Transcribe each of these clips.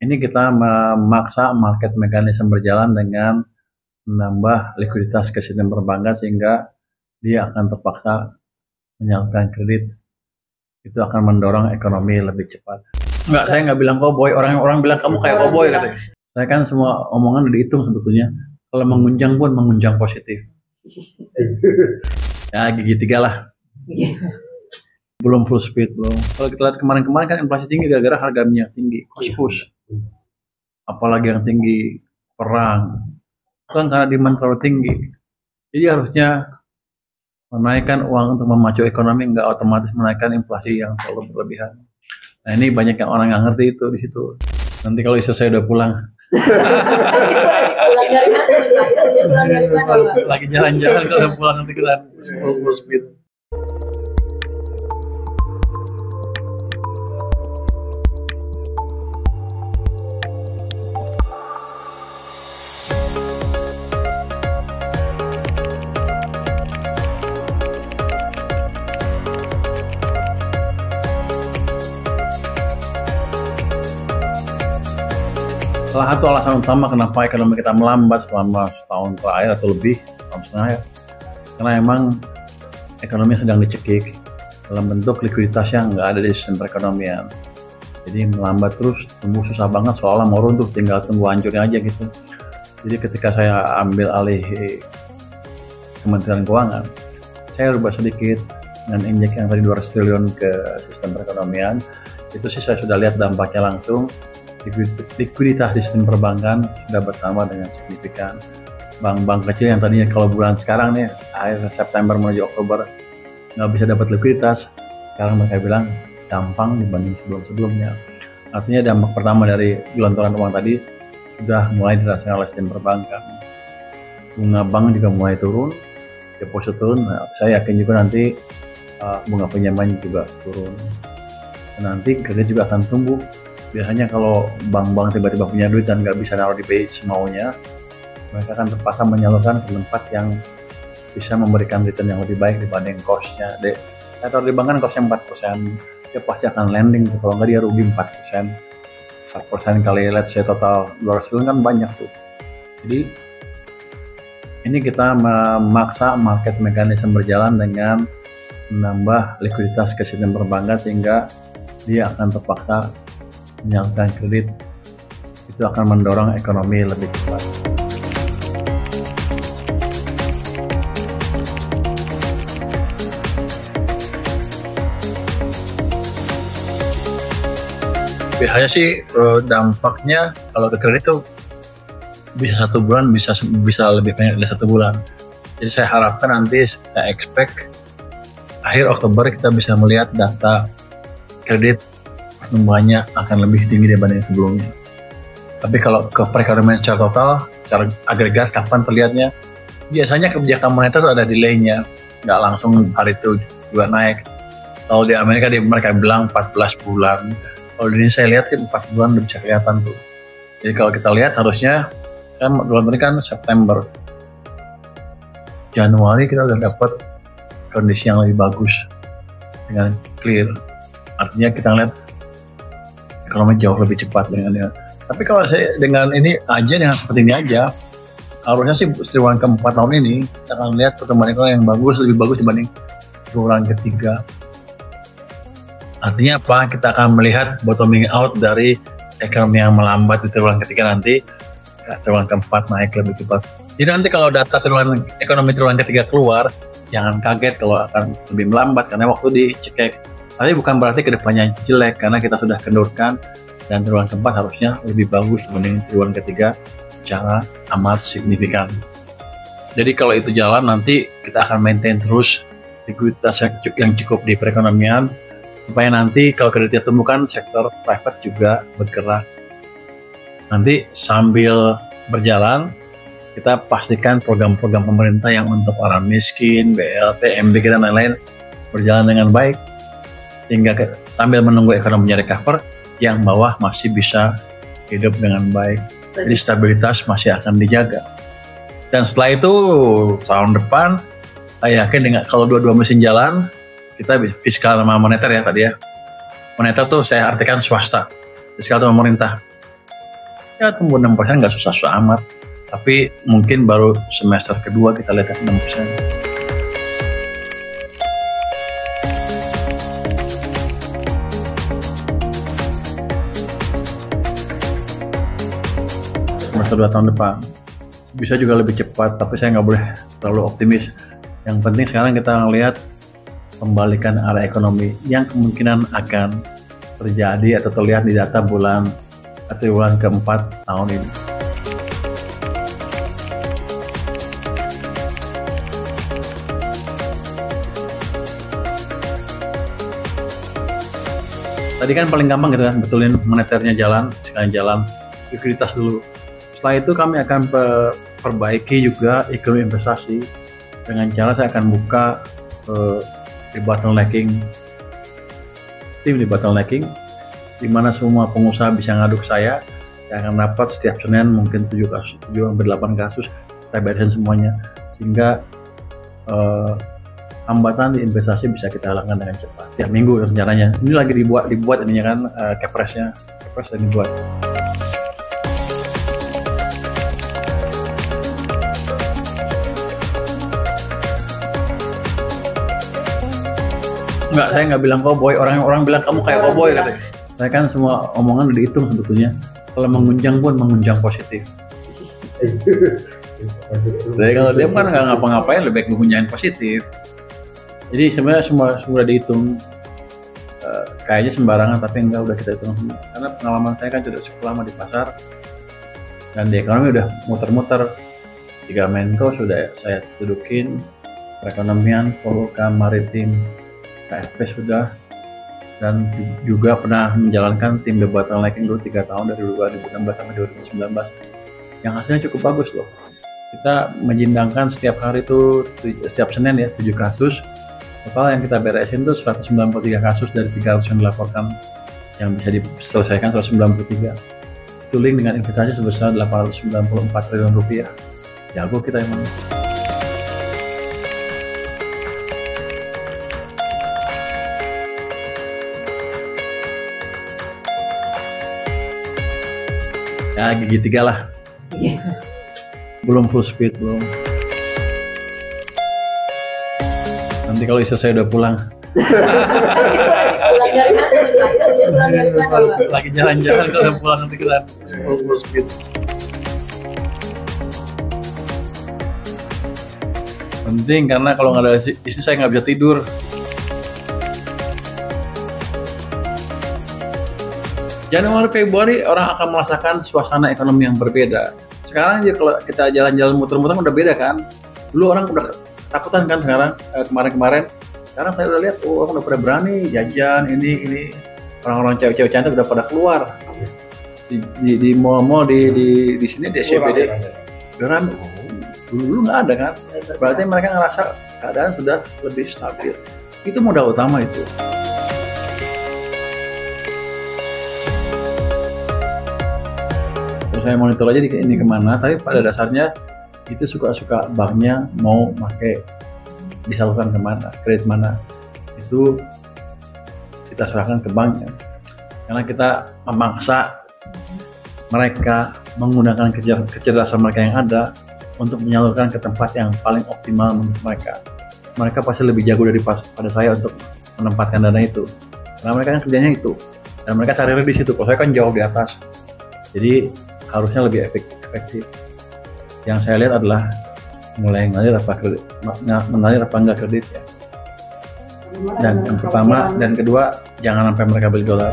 Ini kita memaksa market mekanisme berjalan dengan menambah likuiditas ke sistem perbankan sehingga dia akan terpaksa menyalurkan kredit. Itu akan mendorong ekonomi lebih cepat. Enggak, saya nggak bilang cowboy. Orang bilang kamu kayak cowboy katanya. Saya kan semua omongan udah dihitung sebetulnya. Kalau mengunjang pun mengunjang positif. Ya gigi 3 lah. Belum full speed belum. Kalau kita lihat kemarin-kemarin kan inflasi tinggi gara-gara harga minyak tinggi, kos. Apalagi yang tinggi perang, kan karena demand terlalu tinggi. Jadi harusnya menaikkan uang untuk memacu ekonomi, nggak otomatis menaikkan inflasi yang terlalu berlebihan. Nah ini banyak yang orang nggak ngerti itu di situ. Nanti kalau istri saya udah pulang. Pulang dari mana nih Pak? Istrinya pulang dari mana Pak? Lagi jalan-jalan kalau pulang nanti kita full speed. Salah satu alasan utama kenapa ekonomi kita melambat selama setahun terakhir atau lebih, tahun setengah ya, karena emang ekonomi sedang dicekik dalam bentuk likuiditas yang nggak ada di sistem perekonomian. Jadi melambat terus, tumbuh susah banget, seolah mau runtuh, tinggal tunggu hancurnya aja gitu. Jadi ketika saya ambil alih Kementerian Keuangan, saya rubah sedikit dengan injek yang tadi 200 triliun ke sistem perekonomian. Itu sih saya sudah lihat dampaknya langsung. Likuiditas di sistem perbankan sudah bertambah dengan signifikan. Bank-bank kecil yang tadinya kalau bulan sekarang nih, akhir September menuju Oktober nggak bisa dapat likuiditas, sekarang mereka bilang gampang dibanding sebelum-sebelumnya. Artinya dampak pertama dari gelontoran uang tadi sudah mulai dirasakan oleh sistem perbankan. Bunga bank juga mulai turun, deposit turun. Nah, saya yakin juga nanti bunga pinjaman juga turun. Dan nanti kredit juga akan tumbuh. Biasanya kalau bank-bank tiba-tiba punya duit dan nggak bisa naruh di BI semaunya, mereka akan terpaksa menyalurkan ke tempat yang bisa memberikan return yang lebih baik dibanding cost-nya. Saya taruh di bank kan cost-nya 4%, dia pasti akan landing, kalau nggak dia rugi 4%. 4% kali let's say total 200 triliun kan banyak tuh. Jadi ini kita memaksa market mekanisme berjalan dengan menambah likuiditas ke sistem perbankan sehingga dia akan terpaksa menyalurkan kredit. Itu akan mendorong ekonomi lebih cepat. Biasanya sih dampaknya kalau ke kredit tuh bisa 1 bulan, bisa lebih banyak dari 1 bulan. Jadi saya harapkan nanti, saya expect akhir Oktober kita bisa melihat data kredit pertumbuhannya akan lebih tinggi dibanding sebelumnya. Tapi kalau ke perekonomian secara total, secara agregat kapan terlihatnya? Biasanya kebijakan moneter itu ada delay-nya, nggak langsung hari itu juga naik. Kalau di Amerika mereka bilang 14 bulan. Kalau di Indonesia saya lihat sih 4 bulan udah bisa kelihatan tuh. Jadi kalau kita lihat harusnya kan bulan ini kan September, Januari kita udah dapat kondisi yang lebih bagus dengan clear. Artinya kita lihat ekonomi jauh lebih cepat dengan. Tapi kalau saya dengan ini aja, dengan seperti ini aja, harusnya sih triwulan keempat tahun ini kita akan lihat pertumbuhan ekonomi yang bagus, lebih bagus dibanding triwulan ketiga. Artinya apa? Kita akan melihat bottoming out dari ekonomi yang melambat di triwulan ketiga nanti, triwulan keempat naik lebih cepat. Jadi nanti kalau data ekonomi triwulan ketiga keluar, jangan kaget kalau akan lebih melambat karena waktu dicekek. Tapi bukan berarti kedepannya jelek karena kita sudah kendurkan dan triwulan keempat harusnya lebih bagus dibanding triwulan ketiga secara amat signifikan. Jadi kalau itu jalan nanti kita akan maintain terus likuiditas yang cukup di perekonomian supaya nanti kalau kreditnya tumbuh kan sektor private juga bergerak. Nanti sambil berjalan kita pastikan program-program pemerintah yang untuk orang miskin, BLT, MBG dan lain-lain berjalan dengan baik. Hingga sambil menunggu ekonominya recover, yang bawah masih bisa hidup dengan baik. Jadi stabilitas masih akan dijaga. Dan setelah itu tahun depan, saya yakin dengan kalau dua-dua mesin jalan, kita fiskal sama moneter ya tadi ya. Moneter tuh saya artikan swasta, fiskal itu pemerintah. Ya tumbuh 6% nggak susah-susah amat. Tapi mungkin baru semester kedua kita lihat 6%. Semester 2 tahun depan bisa juga lebih cepat, tapi saya nggak boleh terlalu optimis. Yang penting sekarang kita ngelihat pembalikan arah ekonomi yang kemungkinan akan terjadi atau terlihat di data bulan keempat tahun ini. Tadi kan paling gampang gitu kan, betulin moneternya jalan, sekalian jalan likuiditas dulu. Setelah itu kami akan perbaiki juga ekonomi investasi dengan cara saya akan buka tim di bottlenecking, di mana semua pengusaha bisa ngadu ke saya akan dapat setiap Senin mungkin 7 sampai 8 kasus, saya beresin semuanya sehingga hambatan di investasi bisa kita halangkan dengan cepat. Tiap minggu rencananya. Ini lagi dibuat ininya kan, kepres lagi dibuat. Enggak, saya nggak bilang cowboy. Orang bilang kamu kayak cowboy katanya. Saya kan semua omongan udah dihitung sebetulnya. Kalau mengunjang pun mengunjang positif. Jadi kalau dia kan nggak ngapa-ngapain, lebih baik mengunjang positif. Jadi sebenarnya semua sudah dihitung. Kayaknya sembarangan, tapi enggak, udah kita hitung semua. Karena pengalaman saya kan sudah cukup lama di pasar dan di ekonomi udah muter-muter. 3 Menko sudah saya dudukin, perekonomian, polhukam, maritim, KFP sudah, dan juga pernah menjalankan tim The Bottlenecking dulu 3 tahun dari 2016 sampai 2019 yang hasilnya cukup bagus loh. Kita menjindangkan setiap hari itu, setiap Senin ya, 7 kasus. Total yang kita beresin itu 193 kasus dari 300 yang dilaporkan yang bisa diselesaikan 193. Itu link dengan investasi sebesar 894 triliun rupiah. Jago kita emang. Ya gigi 3 lah. Belum full speed, belum. Nanti kalau istri saya udah pulang. Pulang dari mana nih Pak? Istrinya pulang dari mana Pak? Lagi jalan-jalan kalau udah pulang nanti kita full speed. Penting karena kalau nggak ada istri saya nggak bisa tidur. Januari Februari orang akan merasakan suasana ekonomi yang berbeda. Sekarang aja kalau kita jalan-jalan muter-muter udah beda kan. Dulu orang udah takutan kan sekarang, kemarin-kemarin. Sekarang saya udah lihat, orang udah pada berani jajan, ini orang-orang cewek-cewek cantik udah pada keluar. Di mall-mall di sini di SCBD udah rame. Dulu nggak ada kan. Berarti mereka ngerasa keadaan sudah lebih stabil. Itu modal utama itu. Saya monitor aja ini kemana, tapi pada dasarnya itu suka-suka banknya mau pakai disalurkan kemana, kredit mana, itu kita serahkan ke banknya. Karena kita memaksa mereka menggunakan kecerdasan mereka yang ada untuk menyalurkan ke tempat yang paling optimal menurut mereka. Mereka pasti lebih jago daripada saya untuk menempatkan dana itu. Karena mereka kan kerjanya itu, dan mereka karirnya di situ. Kalau saya kan jauh di atas, jadi harusnya lebih efektif. Yang saya lihat adalah mulai mengalir apa enggak kredit ya. Dan yang pertama dan kedua, jangan sampai mereka beli dolar.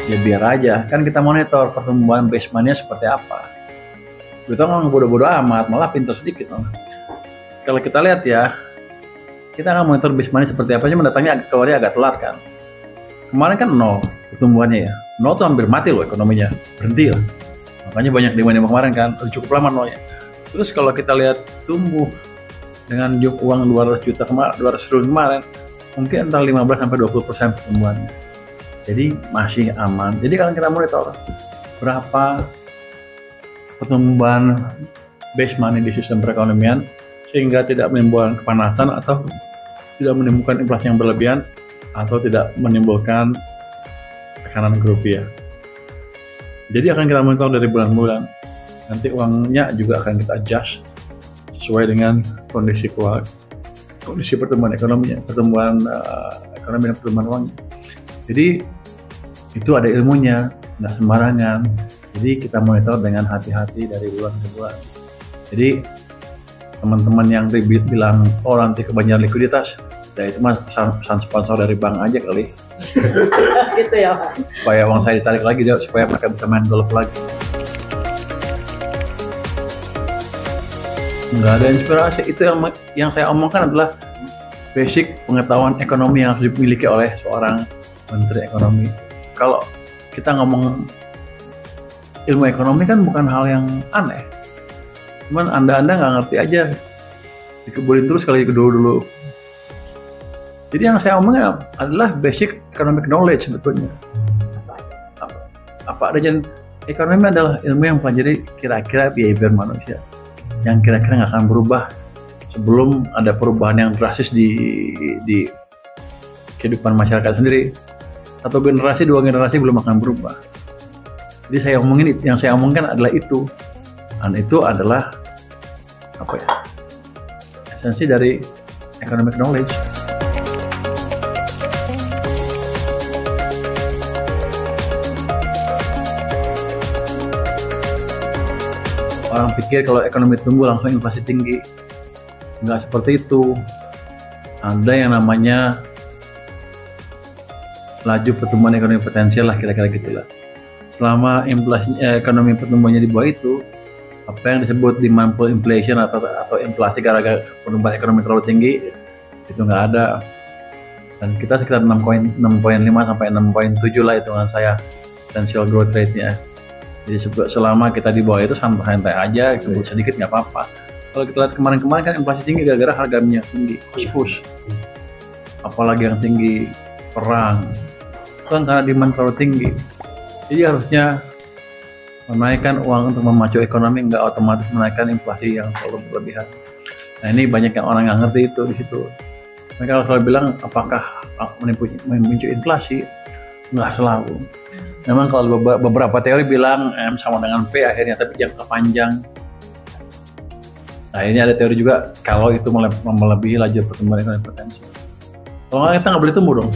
Ya biar aja, kan kita monitor pertumbuhan base money-nya seperti apa. Kita nggak bodoh-bodoh amat, malah pintar sedikit. Kalau kita lihat ya, kita akan monitor base money seperti apa, cuma datangnya keluarnya agak telat kan. Kemarin kan 0 pertumbuhannya ya, 0 tuh hampir mati loh ekonominya, berhenti lah. Makanya banyak demo kemarin kan, cukup lama 0-nya. Terus kalau kita lihat tumbuh dengan uang 200 triliun kemarin, mungkin antara 15-20% pertumbuhannya. Jadi masih aman. Jadi kalau kita monitor berapa pertumbuhan base money di sistem perekonomian sehingga tidak menimbulkan kepanasan atau tidak menimbulkan inflasi yang berlebihan, atau tidak menimbulkan tekanan ke rupiah. Jadi akan kita monitor dari bulan-bulan. Nanti uangnya juga akan kita adjust sesuai dengan kondisi keuangan, kondisi pertumbuhan ekonominya, pertumbuhan ekonomi dan pertumbuhan uangnya. Jadi itu ada ilmunya, nggak sembarangan. Jadi kita monitor dengan hati-hati dari bulan ke bulan. Jadi teman-teman yang ribet bilang, oh nanti kebanyakan likuiditas, ya itu mah pesan sponsor dari bank aja kali. Gitu ya Pak. Supaya uang saya ditarik lagi, supaya mereka bisa main golf lagi. Nggak ada inspirasi. Itu yang saya omongkan adalah basic pengetahuan ekonomi yang harus dimiliki oleh seorang menteri ekonomi. Kalau kita ngomong ilmu ekonomi kan bukan hal yang aneh. Cuman anda nggak ngerti aja, dikebulin terus kali dulu. Jadi yang saya omongin adalah basic economic knowledge sebetulnya. Apa adanya ekonomi adalah ilmu yang mempelajari kira-kira behavior manusia, yang kira-kira nggak akan berubah sebelum ada perubahan yang drastis di kehidupan masyarakat sendiri. Satu generasi, dua generasi belum akan berubah. Jadi yang saya omongkan adalah itu. Dan itu adalah apa ya? Esensi dari economic knowledge. Orang pikir kalau ekonomi tumbuh langsung inflasi tinggi. Nggak seperti itu. Ada yang namanya laju pertumbuhan ekonomi potensial lah, kira-kira gitulah. Selama ekonomi pertumbuhannya di bawah itu, apa yang disebut demand pull inflation atau inflasi gara-gara pertumbuhan ekonomi terlalu tinggi, itu nggak ada. Dan kita sekitar 6,5 sampai 6,7 lah hitungan saya potential growth rate-nya. Jadi selama kita di bawah itu santai aja, kebut sedikit nggak apa-apa. Kalau kita lihat kemarin-kemarin kan inflasi tinggi gara-gara harga minyak tinggi, push. Apalagi yang tinggi, perang, kan karena demand terlalu tinggi. Jadi harusnya menaikkan uang untuk memacu ekonomi, nggak otomatis menaikkan inflasi yang terlalu berlebihan. Nah ini banyak yang orang nggak ngerti itu di situ. Mereka kalau selalu bilang apakah memicu inflasi, nggak selalu. Memang kalau beberapa teori bilang M sama dengan P akhirnya, tapi jangka panjang. Nah ini ada teori juga kalau itu melebihi laju pertumbuhan ekonomi potensial. Kalau nggak kita nggak boleh tumbuh dong.